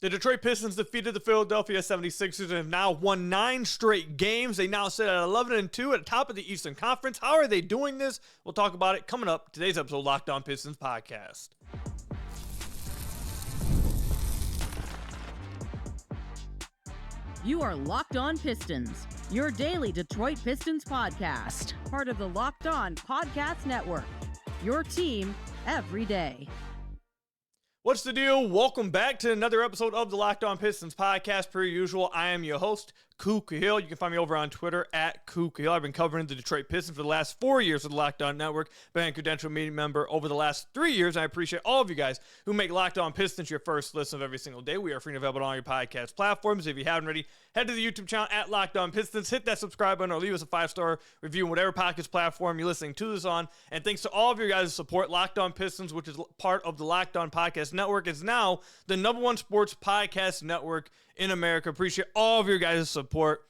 The Detroit Pistons defeated the Philadelphia 76ers and have now won 9 straight games. They now sit at 11-2 at the top of the Eastern Conference. How are they doing this? We'll talk about it coming up. Today's episode of Locked On Pistons podcast. You are Locked On Pistons, your daily Detroit Pistons podcast, part of the Locked On Podcast Network, your team every day. What's the deal? Welcome back to another episode of the Locked On Pistons podcast. Per usual, I am your host, Khahil. You can find me over on Twitter at Khahil. I've been covering the Detroit Pistons for the last 4 years with the Locked On Network. Been a credential media member over the last 3 years. I appreciate all of you guys who make Locked On Pistons your first listen of every single day. We are free and available on all your podcast platforms. If you haven't already, head to the YouTube channel at Locked On Pistons. Hit that subscribe button or leave us a 5-star review on whatever podcast platform you're listening to this on. And thanks to all of you guys' support. Locked On Pistons, which is part of the Locked On Podcast Network, is now the #1 sports podcast network in America. Appreciate all of your guys' support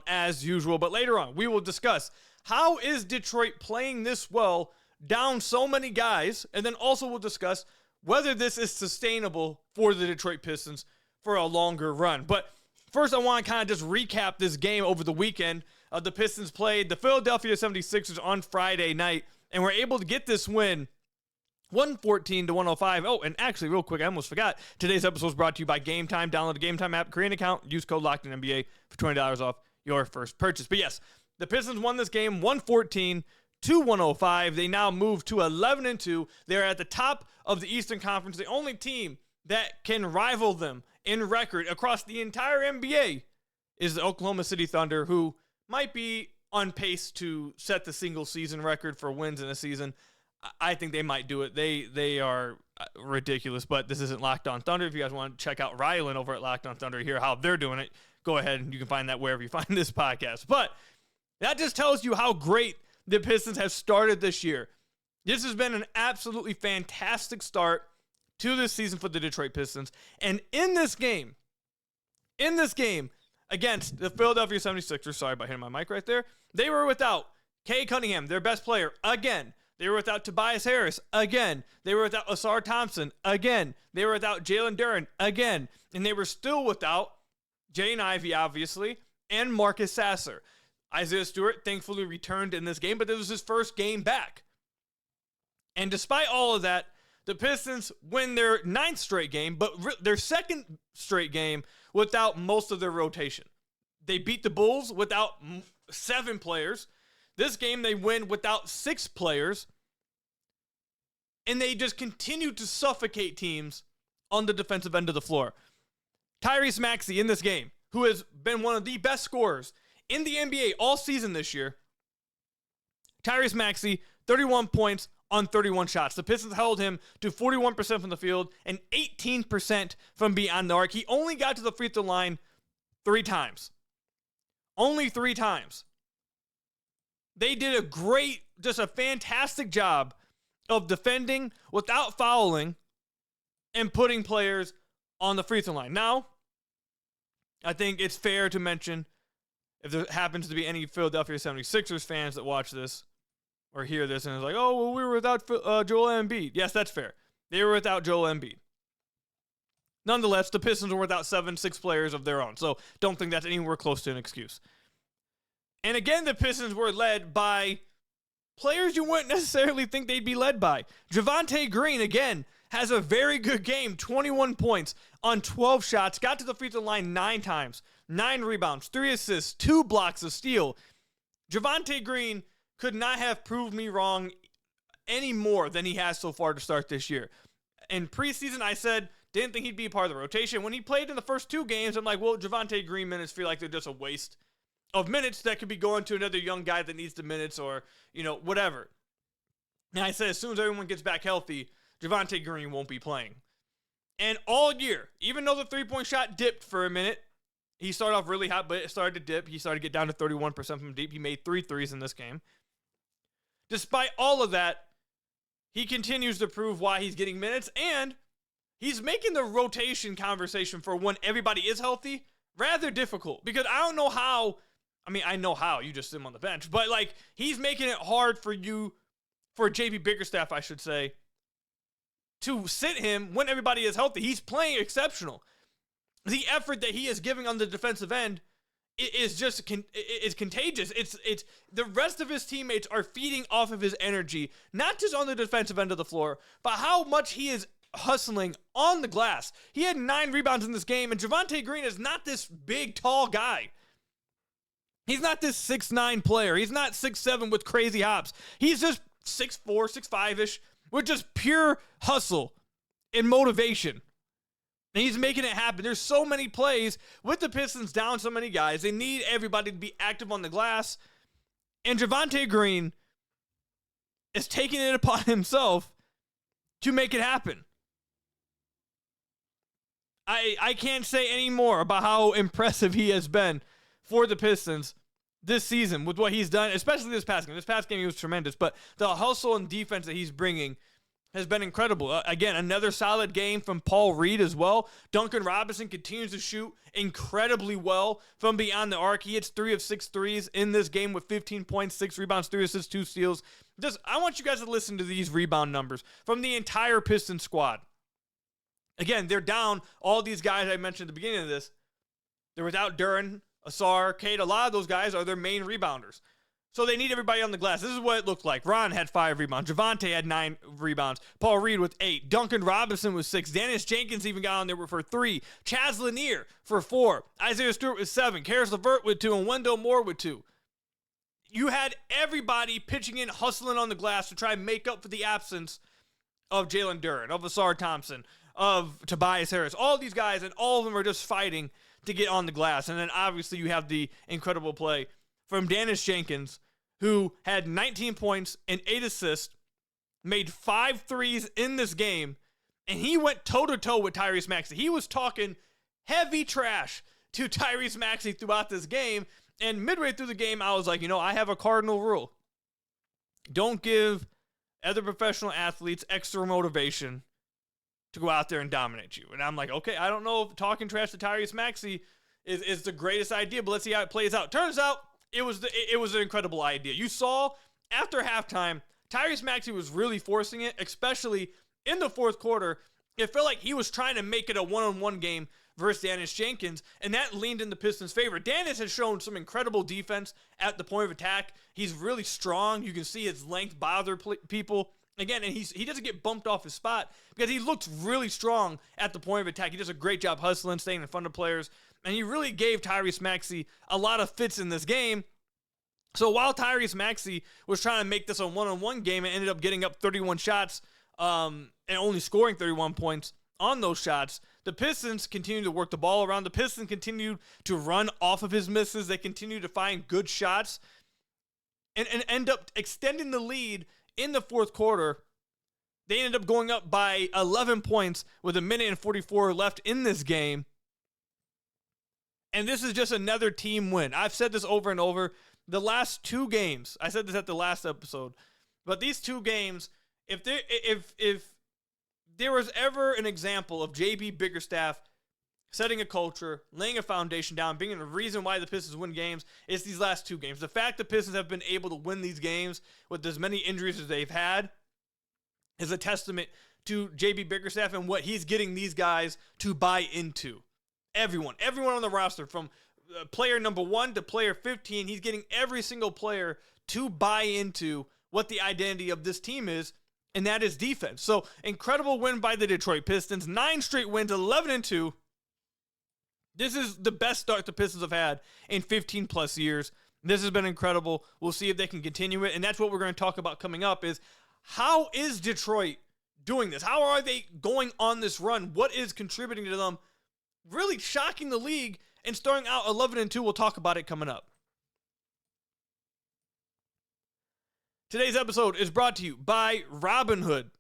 as usual. But later on, we will discuss how is Detroit playing this well, down so many guys, and then also we'll discuss whether this is sustainable for the Detroit Pistons for a longer run. But first, I want to kind of just recap this game over the weekend. The Pistons played the Philadelphia 76ers on Friday night, and were able to get this win 114-105. Oh, and actually, real quick, I almost forgot. Today's episode is brought to you by Game Time. Download the Game Time app, create an account, use code LOCKEDONNBA for $20 off your first purchase. But yes, the Pistons won this game 114-105. They now move to 11-2. They're at the top of the Eastern Conference. The only team that can rival them in record across the entire NBA is the Oklahoma City Thunder, who might be on pace to set the single season record for wins in a season. I think they might do it. They are ridiculous, but this isn't Locked On Thunder. If you guys want to check out Rylan over at Locked On Thunder, hear how they're doing it, go ahead and you can find that wherever you find this podcast. But that just tells you how great the Pistons have started this year. This has been an absolutely fantastic start to this season for the Detroit Pistons. And in this game against the Philadelphia 76ers, sorry about hitting my mic right there, they were without Cade Cunningham, their best player, again. They were without Tobias Harris, again. They were without Asar Thompson, again. They were without Jalen Duren, again. And they were still without Jaden Ivey, obviously, and Marcus Sasser. Isaiah Stewart thankfully returned in this game, but this was his first game back. And despite all of that, the Pistons win their 9th straight game, but their 2nd straight game without most of their rotation. They beat the Bulls without 7 players. This game, they win without 6 players, and they just continue to suffocate teams on the defensive end of the floor. Tyrese Maxey in this game, who has been one of the best scorers in the NBA all season this year. Tyrese Maxey, 31 points on 31 shots. The Pistons held him to 41% from the field and 18% from beyond the arc. He only got to the free throw line 3 times. Only 3 times. They did a fantastic job of defending without fouling and putting players on the free throw line. Now, I think it's fair to mention, if there happens to be any Philadelphia 76ers fans that watch this or hear this and is like, oh, well, we were without Joel Embiid. Yes, that's fair. They were without Joel Embiid. Nonetheless, the Pistons were without 6 players of their own, so don't think that's anywhere close to an excuse. And again, the Pistons were led by players you wouldn't necessarily think they'd be led by. Javonte Green, again, has a very good game. 21 points on 12 shots. Got to the free throw line 9 times. 9 rebounds, 3 assists, 2 blocks, a steal. Javonte Green could not have proved me wrong any more than he has so far to start this year. In preseason, I said, didn't think he'd be a part of the rotation. When he played in the first 2 games, I'm like, well, Javonte Green minutes feel like they're just a waste of minutes that could be going to another young guy that needs the minutes or, whatever. And I said, as soon as everyone gets back healthy, Javonte Green won't be playing. And all year, even though the 3-point shot dipped for a minute, he started off really hot, but it started to dip. He started to get down to 31% from deep. He made 3 threes in this game. Despite all of that, he continues to prove why he's getting minutes, and he's making the rotation conversation for when everybody is healthy rather difficult. Because I don't know how... I know how, you just sit him on the bench, but he's making it hard for JB Bickerstaff, I should say, to sit him when everybody is healthy. He's playing exceptional. the effort that he is giving on the defensive end is just is contagious. It's the rest of his teammates are feeding off of his energy, not just on the defensive end of the floor, but how much he is hustling on the glass. He had 9 rebounds in this game, and Javonte Green is not this big, tall guy. He's not this 6'9" player. He's not 6'7" with crazy hops. He's just 6'4", 6'5"-ish with just pure hustle and motivation. And he's making it happen. There's so many plays with the Pistons down so many guys. They need everybody to be active on the glass. And Javonte Green is taking it upon himself to make it happen. I can't say any more about how impressive he has been for the Pistons this season with what he's done, especially this past game. This past game, he was tremendous. But the hustle and defense that he's bringing has been incredible. Again, another solid game from Paul Reed as well. Duncan Robinson continues to shoot incredibly well from beyond the arc. He hits 3 of 6 threes in this game with 15 points, 6 rebounds, 3 assists, 2 steals. I want you guys to listen to these rebound numbers from the entire Pistons squad. Again, they're down all these guys I mentioned at the beginning of this. They're without Duren, Asar, Cade. A lot of those guys are their main rebounders. So they need everybody on the glass. This is what it looked like. Ron had 5 rebounds. Javonte had 9 rebounds. Paul Reed with 8. Duncan Robinson with 6. Dennis Jenkins even got on there for 3. Chaz Lanier for 4. Isaiah Stewart with 7. Caris LeVert with 2. And Wendell Moore with 2. You had everybody pitching in, hustling on the glass to try and make up for the absence of Jalen Duren, of Asar Thompson, of Tobias Harris. All these guys, and all of them are just fighting to get on the glass. And then obviously you have the incredible play from Dennis Jenkins, who had 19 points and 8 assists, made 5 threes in this game, and he went toe-to-toe with Tyrese Maxey. He was talking heavy trash to Tyrese Maxey throughout this game, and midway through the game, I was like, I have a cardinal rule. Don't give other professional athletes extra motivation to go out there and dominate you. And I'm like, okay, I don't know if talking trash to Tyrese Maxey is the greatest idea, but let's see how it plays out. Turns out, it was an incredible idea. You saw after halftime, Tyrese Maxey was really forcing it, especially in the fourth quarter. It felt like he was trying to make it a one-on-one game versus Dennis Jenkins, and that leaned in the Pistons' favor. Dennis has shown some incredible defense at the point of attack. He's really strong. You can see his length bother people. Again, and he doesn't get bumped off his spot because he looks really strong at the point of attack. He does a great job hustling, staying in front of players, and he really gave Tyrese Maxey a lot of fits in this game. So while Tyrese Maxey was trying to make this a one-on-one game and ended up getting up 31 shots and only scoring 31 points on those shots, the Pistons continued to work the ball around. The Pistons continued to run off of his misses. They continued to find good shots and end up extending the lead in the fourth quarter. They ended up going up by 11 points with 1:44 left in this game. And this is just another team win. I've said this over and over. The last 2 games, I said this at the last episode, but these 2 games, if there was ever an example of JB Bickerstaff setting a culture, laying a foundation down, being the reason why the Pistons win games, it's these last 2 games. The fact the Pistons have been able to win these games with as many injuries as they've had is a testament to JB Bickerstaff and what he's getting these guys to buy into. Everyone on the roster, from player number 1 to player 15, he's getting every single player to buy into what the identity of this team is, and that is defense. So, incredible win by the Detroit Pistons. 9 straight wins, 11-2. This is the best start the Pistons have had in 15-plus years. This has been incredible. We'll see if they can continue it, and that's what we're going to talk about coming up is how is Detroit doing this? How are they going on this run? What is contributing to them really shocking the league and starting out 11-2? We'll talk about it coming up. Today's episode is brought to you by Robinhood.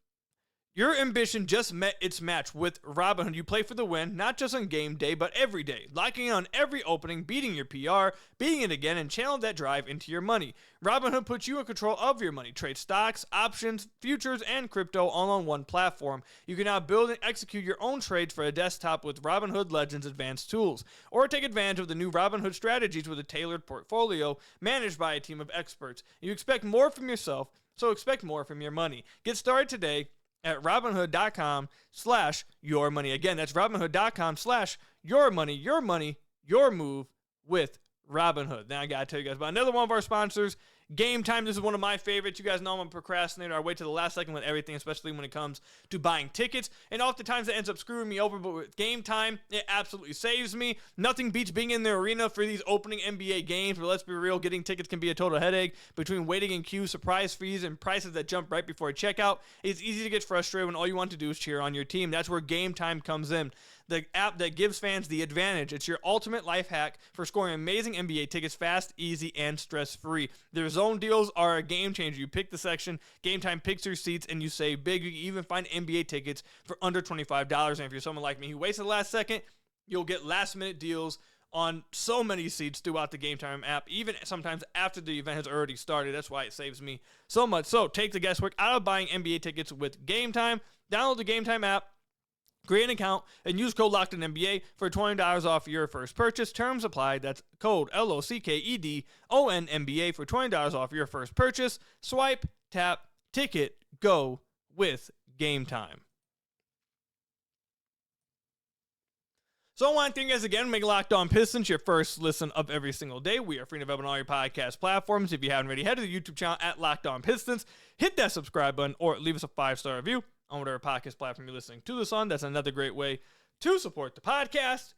Your ambition just met its match with Robinhood. You play for the win, not just on game day, but every day. Locking in on every opening, beating your PR, beating it again, and channel that drive into your money. Robinhood puts you in control of your money. Trade stocks, options, futures, and crypto all on one platform. You can now build and execute your own trades for a desktop with Robinhood Legends advanced tools. Or take advantage of the new Robinhood strategies with a tailored portfolio managed by a team of experts. You expect more from yourself, so expect more from your money. Get started today at Robinhood.com/yourmoney. Again, that's Robinhood.com/yourmoney. your money, your move with Robinhood. Now I got to tell you guys about another one of our sponsors, Game Time. This is one of my favorites. You guys know I'm a procrastinator. I wait to the last second with everything, especially when it comes to buying tickets. And oftentimes it ends up screwing me over, but with Game Time, it absolutely saves me. Nothing beats being in the arena for these opening NBA games, but let's be real, getting tickets can be a total headache. Between waiting in queues, surprise fees, and prices that jump right before checkout, it's easy to get frustrated when all you want to do is cheer on your team. That's where Game Time comes in. The app that gives fans the advantage. It's your ultimate life hack for scoring amazing NBA tickets fast, easy, and stress-free. Their zone deals are a game changer. You pick the section, Game Time picks your seats, and you save big. You can even find NBA tickets for under $25. And if you're someone like me who waits the last second, you'll get last-minute deals on so many seats throughout the Game Time app, even sometimes after the event has already started. That's why it saves me so much. So take the guesswork out of buying NBA tickets with Game Time. Download the Game Time app, create an account, and use code LOCKEDONNBA for $20 off your first purchase. Terms apply. That's code LOCKEDONNBA for $20 off your first purchase. Swipe, tap, ticket, go with Game Time. So I want to thank you guys again. Make Locked On Pistons your first listen of every single day. We are free and available on all your podcast platforms. If you haven't already, head to the YouTube channel at Locked On Pistons. Hit that subscribe button or leave us a 5-star review on whatever podcast platform you're listening to this on. That's another great way to support the podcast.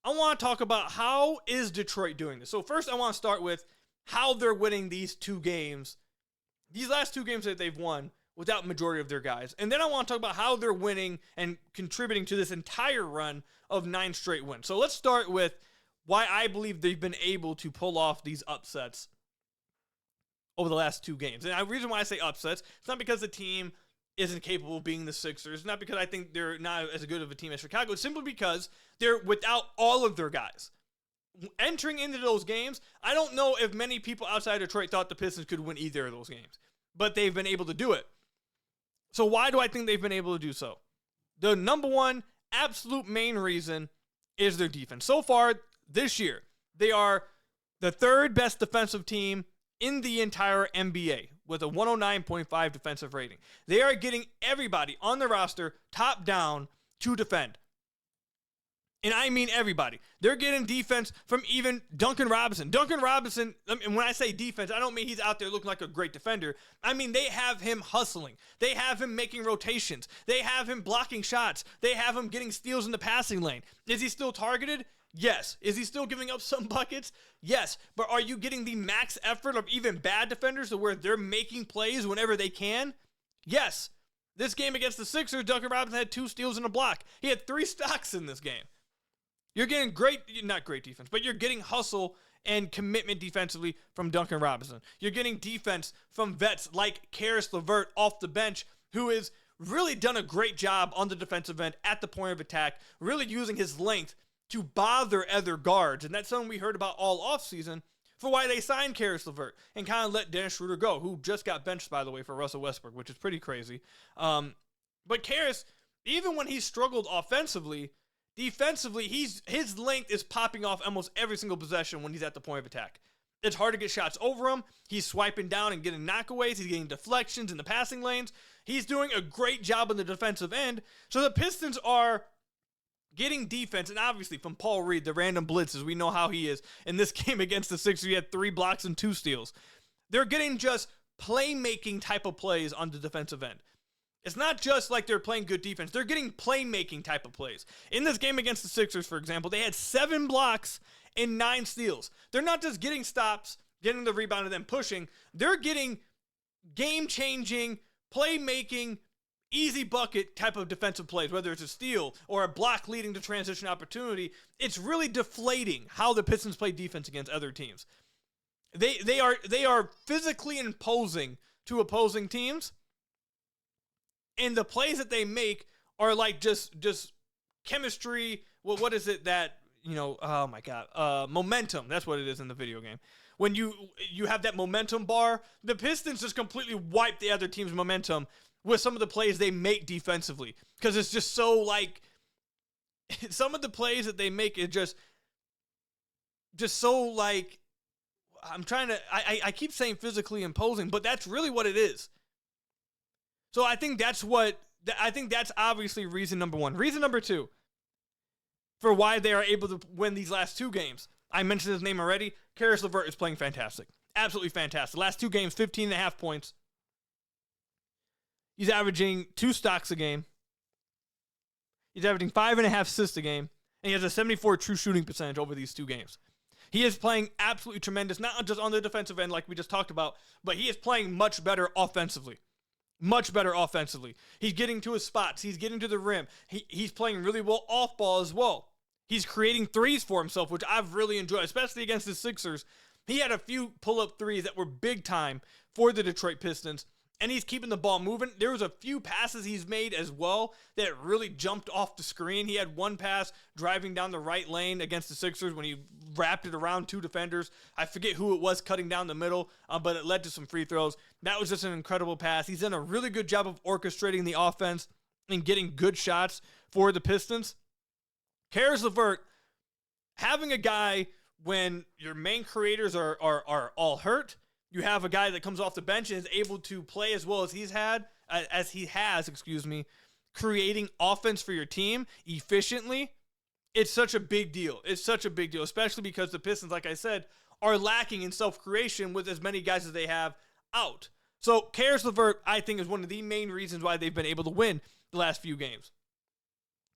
I want to talk about how is Detroit doing this. So first I want to start with how they're winning these two games, these last two games that they've won without majority of their guys. And then I want to talk about how they're winning and contributing to this entire run of 9 straight wins. So let's start with why I believe they've been able to pull off these upsets over the last two games. And the reason why I say upsets, it's not because the team isn't capable of being the Sixers, not because I think they're not as good of a team as Chicago. It's simply because they're without all of their guys. Entering into those games, I don't know if many people outside Detroit thought the Pistons could win either of those games, but they've been able to do it. So why do I think they've been able to do so? The number one absolute main reason is their defense. So far this year, they are the third best defensive team in the entire NBA with a 109.5 defensive rating. They are getting everybody on the roster top down to defend. And I mean everybody. They're getting defense from even Duncan Robinson. Duncan Robinson, and when I say defense, I don't mean he's out there looking like a great defender. I mean they have him hustling. They have him making rotations. They have him blocking shots. They have him getting steals in the passing lane. Is he still targeted? Yes. Is he still giving up some buckets? Yes. But are you getting the max effort of even bad defenders to where they're making plays whenever they can? Yes. This game against the Sixers, Duncan Robinson had 2 steals and a block. He had 3 stocks in this game. You're getting not great defense, but you're getting hustle and commitment defensively from Duncan Robinson. You're getting defense from vets like Caris LeVert off the bench, who has really done a great job on the defensive end at the point of attack, really using his length to bother other guards. And that's something we heard about all offseason for why they signed Caris LeVert and kind of let Dennis Schroeder go, who just got benched, by the way, for Russell Westbrook, which is pretty crazy. But Caris, even when he struggled offensively, defensively, his length is popping off almost every single possession when he's at the point of attack. It's hard to get shots over him. He's swiping down and getting knockaways. He's getting deflections in the passing lanes. He's doing a great job on the defensive end. So the Pistons are getting defense, and obviously from Paul Reed, the random blitzes, we know how he is. In this game against the Sixers, he had 3 blocks and 2 steals. They're getting just playmaking type of plays on the defensive end. It's not just like they're playing good defense. They're getting playmaking type of plays. In this game against the Sixers, for example, they had 7 blocks and 9 steals. They're not just getting stops, getting the rebound, and then pushing. They're getting game-changing, playmaking, easy bucket type of defensive plays, whether it's a steal or a block leading to transition opportunity. It's really deflating how the Pistons play defense against other teams. They are physically imposing to opposing teams. And the plays that they make are like just chemistry. Well, what is it that, oh my God, momentum. That's what it is in the video game. When you have that momentum bar, the Pistons just completely wipe the other team's momentum with some of the plays they make defensively. Because it's just so like, some of the plays that they make is just so like, I keep saying physically imposing, but that's really what it is. So I think that's obviously reason number 1. Reason number 2, for why they are able to win these last two games. I mentioned his name already. Caris LeVert is playing fantastic. Absolutely fantastic. Last two games, 15.5 points. He's averaging 2 stocks a game. He's averaging 5.5 assists a game. And he has a 74 true shooting percentage over these two games. He is playing absolutely tremendous, not just on the defensive end like we just talked about, but he is playing much better offensively. Much better offensively. He's getting to his spots. He's getting to the rim. He's playing really well off ball as well. He's creating threes for himself, which I've really enjoyed, especially against the Sixers. He had a few pull-up threes that were big time for the Detroit Pistons, and he's keeping the ball moving. There was a few passes he's made as well that really jumped off the screen. He had one pass driving down the right lane against the Sixers when he wrapped it around 2 defenders. I forget who it was cutting down the middle, but it led to some free throws. That was just an incredible pass. He's done a really good job of orchestrating the offense and getting good shots for the Pistons. Caris LeVert, having a guy when your main creators are all hurt, you have a guy that comes off the bench and is able to play as well as he has, creating offense for your team efficiently. It's such a big deal. It's such a big deal, especially because the Pistons, like I said, are lacking in self-creation with as many guys as they have out. So Caris LeVert, I think, is one of the main reasons why they've been able to win the last few games.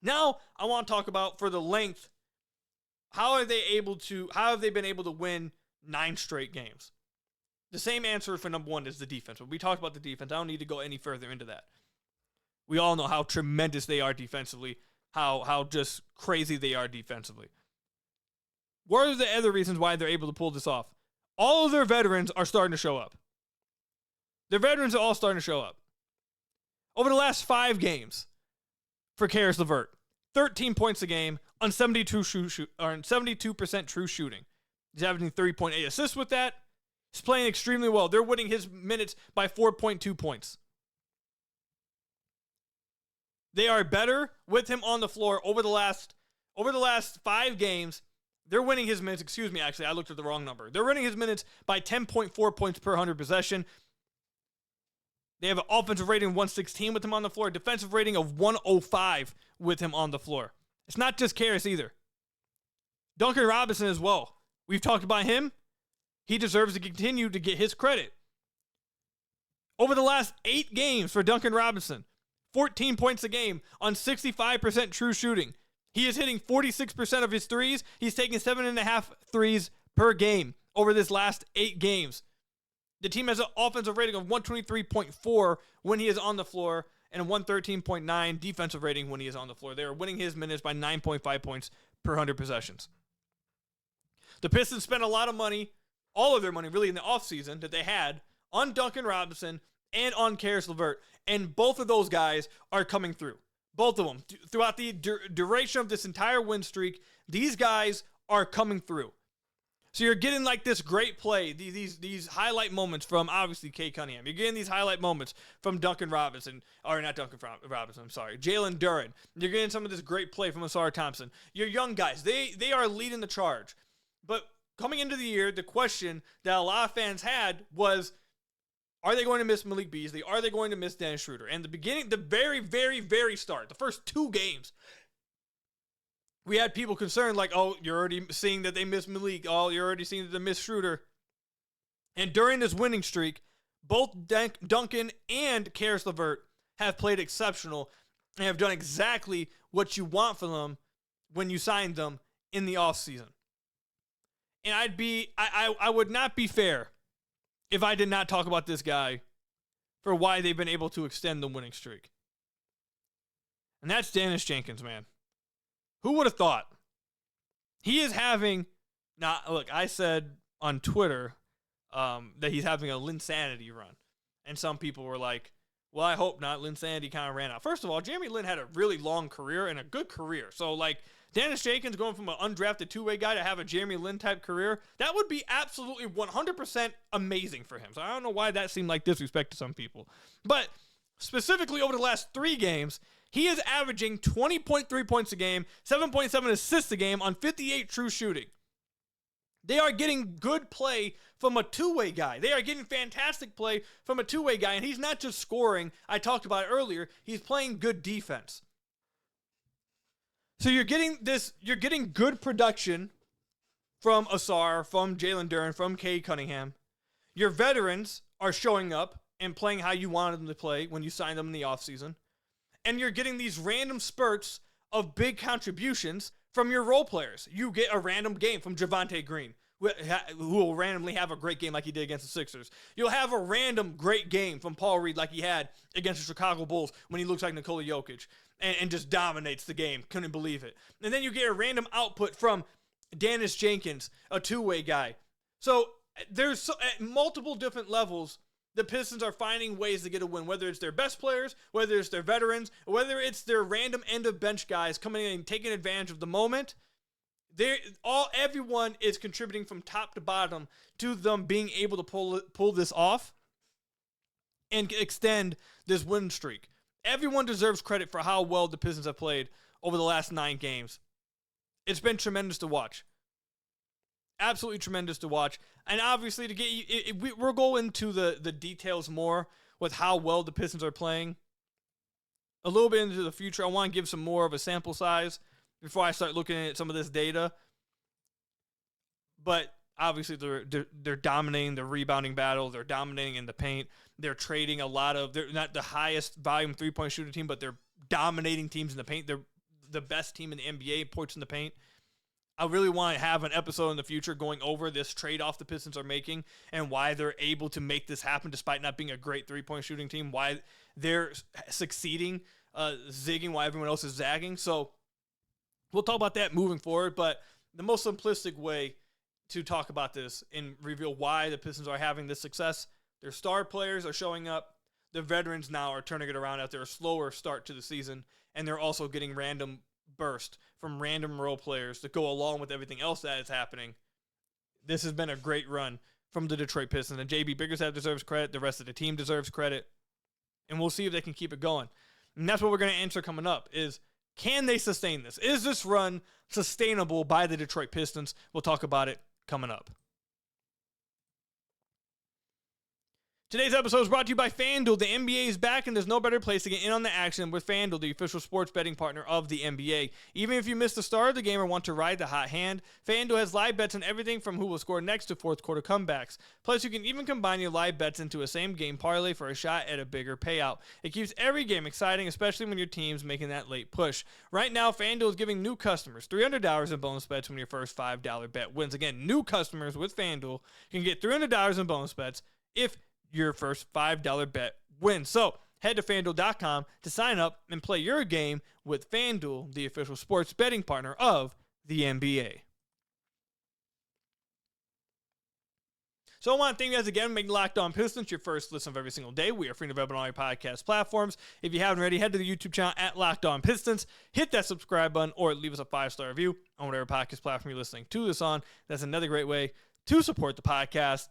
Now, I want to talk about, for the length, how have they been able to win 9 straight games? The same answer for number one is the defense. When we talked about the defense, I don't need to go any further into that. We all know how tremendous they are defensively, how just crazy they are defensively. What are the other reasons why they're able to pull this off? All of their veterans are starting to show up. Their veterans are all starting to show up. Over the last 5 games for Caris LeVert, 13 points a game on 72% true shooting. He's averaging 3.8 assists with that. He's playing extremely well. They're winning his minutes by 4.2 points. They are better with him on the floor over the last 5 games. They're winning his minutes. Excuse me, actually, I looked at the wrong number. They're winning his minutes by 10.4 points per 100 possession. They have an offensive rating of 116 with him on the floor, a defensive rating of 105 with him on the floor. It's not just Caris either. Duncan Robinson as well. We've talked about him. He deserves to continue to get his credit. Over the last 8 games for Duncan Robinson, 14 points a game on 65% true shooting. He is hitting 46% of his threes. He's taking 7.5 threes per game over this last 8 games. The team has an offensive rating of 123.4 when he is on the floor and a 113.9 defensive rating when he is on the floor. They are winning his minutes by 9.5 points per 100 possessions. The Pistons spent a lot of money, all of their money really in the offseason that they had, on Duncan Robinson and on Caris LeVert, and both of those guys are coming through. Both of them. Throughout the duration of this entire win streak, these guys are coming through. So you're getting like this great play, these highlight moments from obviously Cade Cunningham. You're getting these highlight moments from Duncan Robinson, or not Duncan Robinson, I'm sorry, Jalen Duren. You're getting some of this great play from Ausar Thompson. Your young guys, they are leading the charge. But coming into the year, the question that a lot of fans had was, are they going to miss Malik Beasley? Are they going to miss Dennis Schroeder? And the very, very, very start, the first 2 games, we had people concerned like, oh, you're already seeing that they miss Malik. Oh, you're already seeing that they miss Schroeder. And during this winning streak, both Duncan and Caris LeVert have played exceptional and have done exactly what you want from them when you signed them in the offseason. And I would not be fair if I did not talk about this guy for why they've been able to extend the winning streak. And that's Dennis Jenkins, man. Who would have thought? He is having, I said on Twitter that he's having a Linsanity run. And some people were like, well, I hope not. Linsanity kind of ran out. First of all, Jeremy Lin had a really long career and a good career. So, like, Dennis Jenkins going from an undrafted 2-way guy to have a Jeremy Lin type career, that would be absolutely 100% amazing for him. So I don't know why that seemed like disrespect to some people. But specifically over the last 3 games, he is averaging 20.3 points a game, 7.7 assists a game on 58 true shooting. They are getting good play from a 2-way guy. They are getting fantastic play from a 2-way guy, and he's not just scoring. I talked about it earlier. He's playing good defense. So you're getting good production from Ausar, from Jalen Duren, from Cade Cunningham. Your veterans are showing up and playing how you wanted them to play when you signed them in the offseason. And you're getting these random spurts of big contributions from your role players. You get a random game from Javonte Green, who will randomly have a great game like he did against the Sixers. You'll have a random great game from Paul Reed like he had against the Chicago Bulls when he looks like Nikola Jokic and just dominates the game. Couldn't believe it. And then you get a random output from Dennis Jenkins, a two-way guy. So there's at multiple different levels, the Pistons are finding ways to get a win, whether it's their best players, whether it's their veterans, or whether it's their random end-of-bench guys coming in and taking advantage of the moment. Everyone is contributing from top to bottom to them being able to pull this off and extend this win streak. Everyone deserves credit for how well the Pistons have played over the last 9 games. It's been tremendous to watch. Absolutely tremendous to watch. And obviously, we'll go into the details more with how well the Pistons are playing. A little bit into the future, I want to give some more of a sample size before I start looking at some of this data. But obviously, they're dominating the rebounding battle. They're dominating in the paint. They're trading a lot of... They're not the highest volume three-point shooter team, but they're dominating teams in the paint. They're the best team in the NBA, points in the paint. I really want to have an episode in the future going over this trade-off the Pistons are making and why they're able to make this happen despite not being a great three-point shooting team, why they're succeeding, zigging while everyone else is zagging. So we'll talk about that moving forward, but the most simplistic way to talk about this and reveal why the Pistons are having this success, their star players are showing up, the veterans now are turning it around after a slower start to the season, and they're also getting random burst from random role players that go along with everything else that is happening. This has been a great run from the Detroit Pistons, and JB Bickerstaff deserves credit. The rest of the team deserves credit, and we'll see if they can keep it going. And that's what we're going to answer coming up is, can they sustain this? Is this run sustainable by the Detroit Pistons? We'll talk about it coming up. Today's episode is brought to you by FanDuel. The NBA is back, and there's no better place to get in on the action with FanDuel, the official sports betting partner of the NBA. Even if you missed the start of the game or want to ride the hot hand, FanDuel has live bets on everything from who will score next to fourth quarter comebacks. Plus, you can even combine your live bets into a same-game parlay for a shot at a bigger payout. It keeps every game exciting, especially when your team's making that late push. Right now, FanDuel is giving new customers $300 in bonus bets when your first $5 bet wins. Again, new customers with FanDuel can get $300 in bonus bets if your first $5 bet wins. So head to FanDuel.com to sign up and play your game with FanDuel, the official sports betting partner of the NBA. So I want to thank you guys again for making Locked On Pistons your first listen of every single day. We are free and available on all your podcast platforms. If you haven't already, head to the YouTube channel at Locked On Pistons. Hit that subscribe button or leave us a 5-star review on whatever podcast platform you're listening to this on. That's another great way to support the podcast.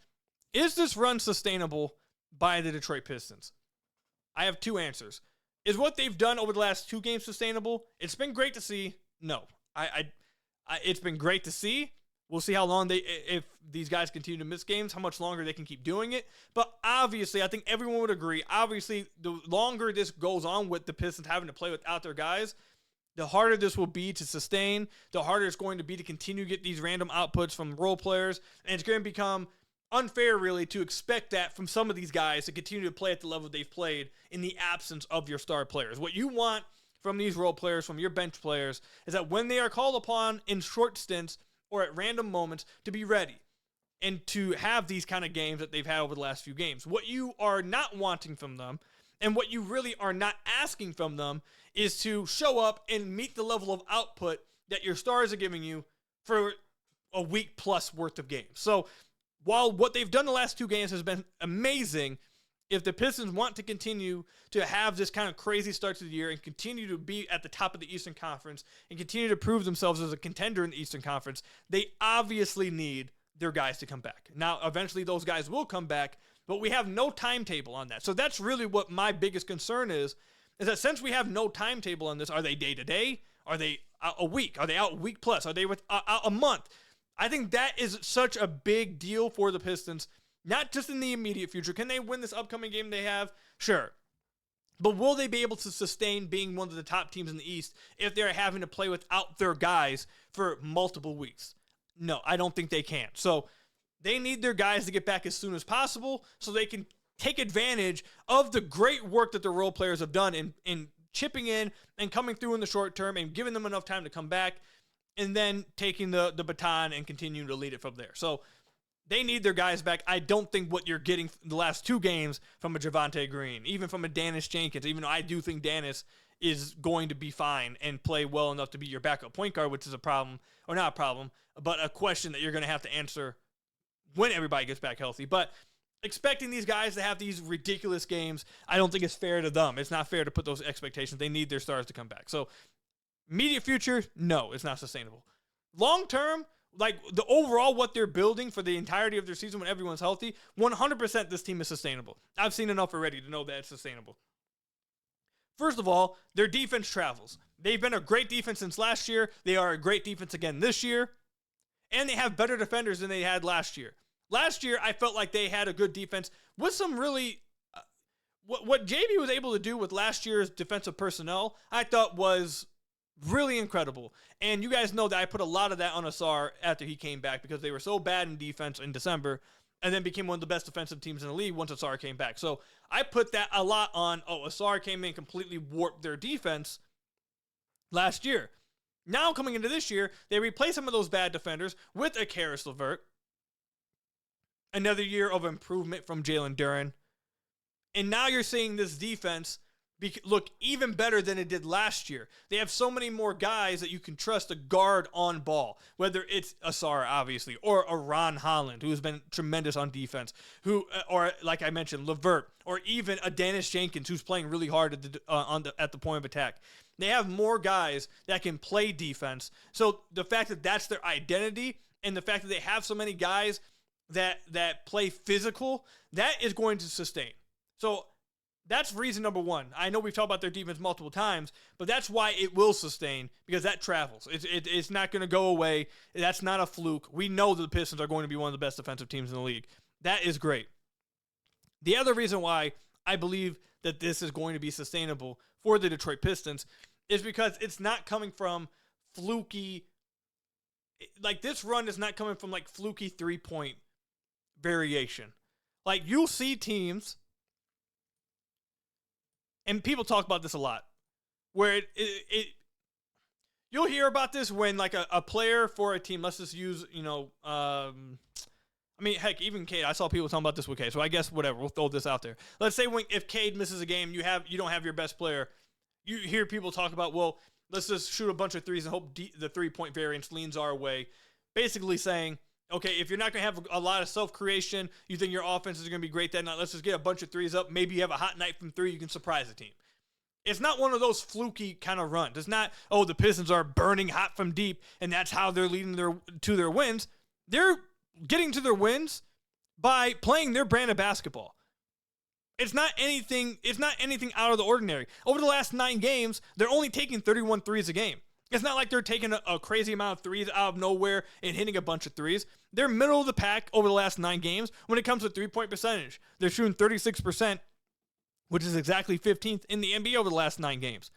Is this run sustainable by the Detroit Pistons? I have 2 answers. Is what they've done over the last 2 games sustainable? It's been great to see. No. It's been great to see. We'll see how long if these guys continue to miss games, how much longer they can keep doing it. But obviously, I think everyone would agree, obviously, the longer this goes on with the Pistons having to play without their guys, the harder this will be to sustain, the harder it's going to be to continue to get these random outputs from role players, and it's going to become unfair, really, to expect that from some of these guys to continue to play at the level they've played in the absence of your star players. What you want from these role players, from your bench players, is that when they are called upon in short stints or at random moments to be ready and to have these kind of games that they've had over the last few games. What you are not wanting from them and what you really are not asking from them is to show up and meet the level of output that your stars are giving you for a week plus worth of games. So while what they've done the last 2 games has been amazing, if the Pistons want to continue to have this kind of crazy start to the year and continue to be at the top of the Eastern Conference and continue to prove themselves as a contender in the Eastern Conference, they obviously need their guys to come back. Now, eventually those guys will come back, but we have no timetable on that. So that's really what my biggest concern is that since we have no timetable on this, are they day-to-day? Are they a week? Are they out a week plus? Are they out a month? I think that is such a big deal for the Pistons, not just in the immediate future. Can they win this upcoming game they have? Sure. But will they be able to sustain being one of the top teams in the East if they're having to play without their guys for multiple weeks? No, I don't think they can. So they need their guys to get back as soon as possible so they can take advantage of the great work that the role players have done in chipping in and coming through in the short term and giving them enough time to come back and then taking the baton and continuing to lead it from there. So they need their guys back. I don't think what you're getting the last 2 games from a Javonte Green, even from a Dennis Jenkins, even though I do think Dennis is going to be fine and play well enough to be your backup point guard, which is a problem, or not a problem, but a question that you're going to have to answer when everybody gets back healthy. But expecting these guys to have these ridiculous games, I don't think it's fair to them. It's not fair to put those expectations. They need their stars to come back. So immediate future, no, it's not sustainable. Long term, like the overall what they're building for the entirety of their season when everyone's healthy, 100% this team is sustainable. I've seen enough already to know that it's sustainable. First of all, their defense travels. They've been a great defense since last year. They are a great defense again this year. And they have better defenders than they had last year. Last year, I felt like they had a good defense with some really... what JB was able to do with last year's defensive personnel, I thought was really incredible. And you guys know that I put a lot of that on Asar after he came back because they were so bad in defense in December and then became one of the best defensive teams in the league once Asar came back. So I put that a lot on, Asar came in and completely warped their defense last year. Now coming into this year, they replace some of those bad defenders with a Caris LeVert. Another year of improvement from Jalen Duren. And now you're seeing this defense look even better than it did last year. They have so many more guys that you can trust to guard on ball, whether it's Asar, obviously, or a Ron Holland, who has been tremendous on defense, or like I mentioned, LeVert, or even a Dennis Jenkins, who's playing really hard at the point of attack. They have more guys that can play defense. So the fact that that's their identity and the fact that they have so many guys that play physical, that is going to sustain. So that's reason number one. I know we've talked about their defense multiple times, but that's why it will sustain, because that travels. It's not going to go away. That's not a fluke. We know that the Pistons are going to be one of the best defensive teams in the league. That is great. The other reason why I believe that this is going to be sustainable for the Detroit Pistons is because it's not coming from fluky, like this run is not coming from like fluky 3-point variation. Like you'll see teams, and people talk about this a lot, where you'll hear about this when like a player for a team, let's just use, heck, even Cade, I saw people talking about this with Cade, so I guess whatever, we'll throw this out there. Let's say if Cade misses a game, you don't have your best player, you hear people talk about, well, let's just shoot a bunch of threes and hope the 3-point variance leans our way. Basically saying, okay, if you're not going to have a lot of self-creation, you think your offense is going to be great that night, let's just get a bunch of threes up. Maybe you have a hot night from 3, you can surprise the team. It's not one of those fluky kind of runs. It's not, the Pistons are burning hot from deep, and that's how they're leading to their wins. They're getting to their wins by playing their brand of basketball. It's not anything out of the ordinary. Over the last 9 games, they're only taking 31 threes a game. It's not like they're taking a crazy amount of threes out of nowhere and hitting a bunch of threes. They're middle of the pack over the last 9 games when it comes to 3-point percentage. They're shooting 36%, which is exactly 15th in the NBA over the last 9 games.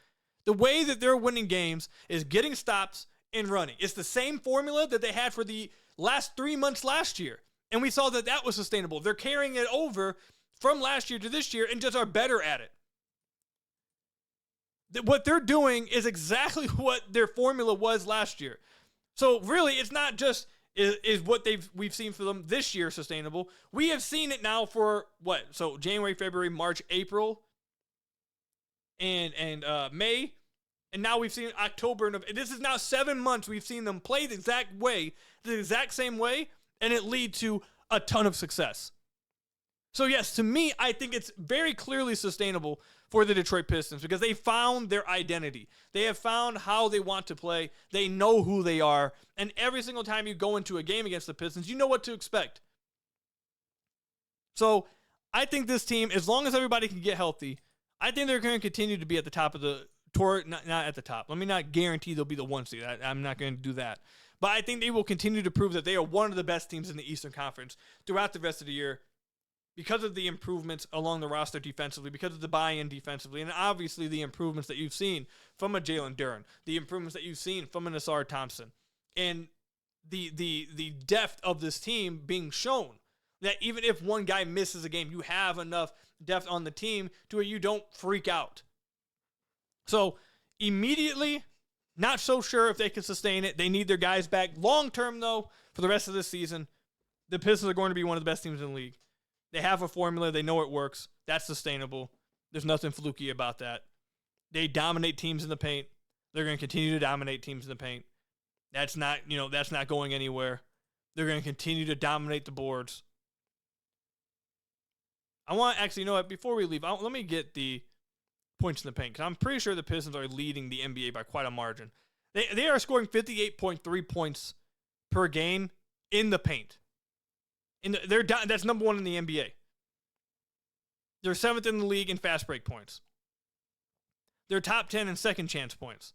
The way that they're winning games is getting stops and running. It's the same formula that they had for the last 3 months last year. And we saw that was sustainable. They're carrying it over from last year to this year and just are better at it. What they're doing is exactly what their formula was last year. So really, it's not just is what we've seen for them this year sustainable. We have seen it now for what? So January, February, March, April, and May, and now we've seen October. And this is now 7 months we've seen them play the exact same way, and it lead to a ton of success. So yes, to me, I think it's very clearly sustainable for the Detroit Pistons because they found their identity. They have found how they want to play. They know who they are. And every single time you go into a game against the Pistons, you know what to expect. So I think this team, as long as everybody can get healthy, I think they're going to continue to be at the top of the tour. Not at the top. Let me not guarantee they'll be the 1 seed. I'm not going to do that. But I think they will continue to prove that they are one of the best teams in the Eastern Conference throughout the rest of the year. because of the improvements along the roster defensively, because of the buy-in defensively, and obviously the improvements that you've seen from a Jalen Duren, the improvements that you've seen from an Ausar Thompson, and the depth of this team being shown, that even if one guy misses a game, you have enough depth on the team to where you don't freak out. So immediately, not so sure if they can sustain it. They need their guys back. Long term, though, for the rest of this season, the Pistons are going to be one of the best teams in the league. They have a formula. They know it works. That's sustainable. There's nothing fluky about that. They dominate teams in the paint. They're going to continue to dominate teams in the paint. That's not going anywhere. They're going to continue to dominate the boards. I want, actually, you know what? Before we leave, let me get the points in the paint, because I'm pretty sure the Pistons are leading the NBA by quite a margin. They are scoring 58.3 points per game in the paint. That's number one in the NBA. They're 7th in the league in fast break points. They're top 10 in second chance points.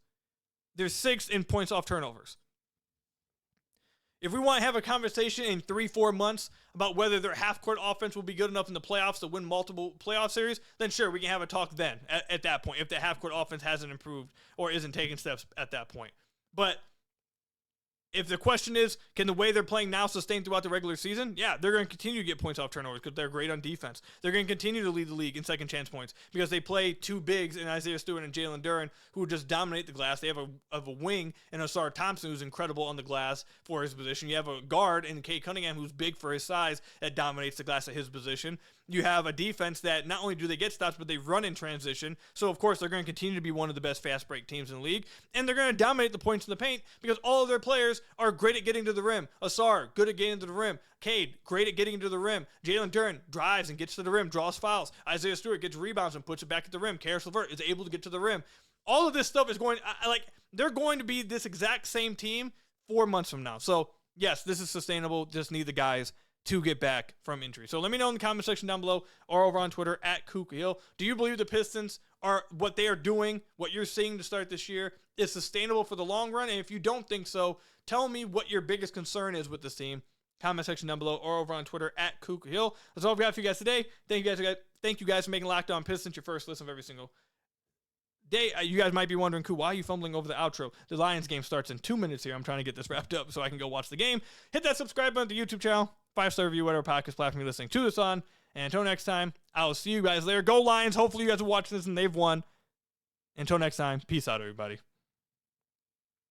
They're 6th in points off turnovers. If we want to have a conversation in 3-4 months about whether their half-court offense will be good enough in the playoffs to win multiple playoff series, then sure, we can have a talk then at that point, if the half-court offense hasn't improved or isn't taking steps at that point. But if the question is, can the way they're playing now sustain throughout the regular season? Yeah, they're going to continue to get points off turnovers because they're great on defense. They're going to continue to lead the league in second chance points because they play two bigs in Isaiah Stewart and Jalen Duren who just dominate the glass. They have a wing in Ausar Thompson who's incredible on the glass for his position. You have a guard in Cade Cunningham who's big for his size that dominates the glass at his position. You have a defense that not only do they get stops, but they run in transition. So, of course, they're going to continue to be one of the best fast break teams in the league. And they're going to dominate the points in the paint because all of their players are great at getting to the rim. Ausar, good at getting to the rim. Cade, great at getting to the rim. Jalen Duren drives and gets to the rim, draws fouls. Isaiah Stewart gets rebounds and puts it back at the rim. Caris LeVert is able to get to the rim. All of this stuff is going, they're going to be this exact same team 4 months from now. So, yes, this is sustainable. Just need the guys to get back from injury. So let me know in the comment section down below or over on Twitter at Khahil. Do you believe the Pistons are what they are doing, what you're seeing to start this year, is sustainable for the long run? And if you don't think so, tell me what your biggest concern is with this team. Comment section down below or over on Twitter at Khahil. That's all we got for you guys today. Thank you guys for making Locked On Pistons your first listen of every single day. You guys might be wondering, why are you fumbling over the outro? The Lions game starts in 2 minutes here. I'm trying to get this wrapped up so I can go watch the game. Hit that subscribe button to the YouTube channel. 5-star review, whatever podcast platform you're listening to this on. And until next time, I will see you guys later. Go Lions. Hopefully you guys are watching this and they've won. Until next time, peace out, everybody.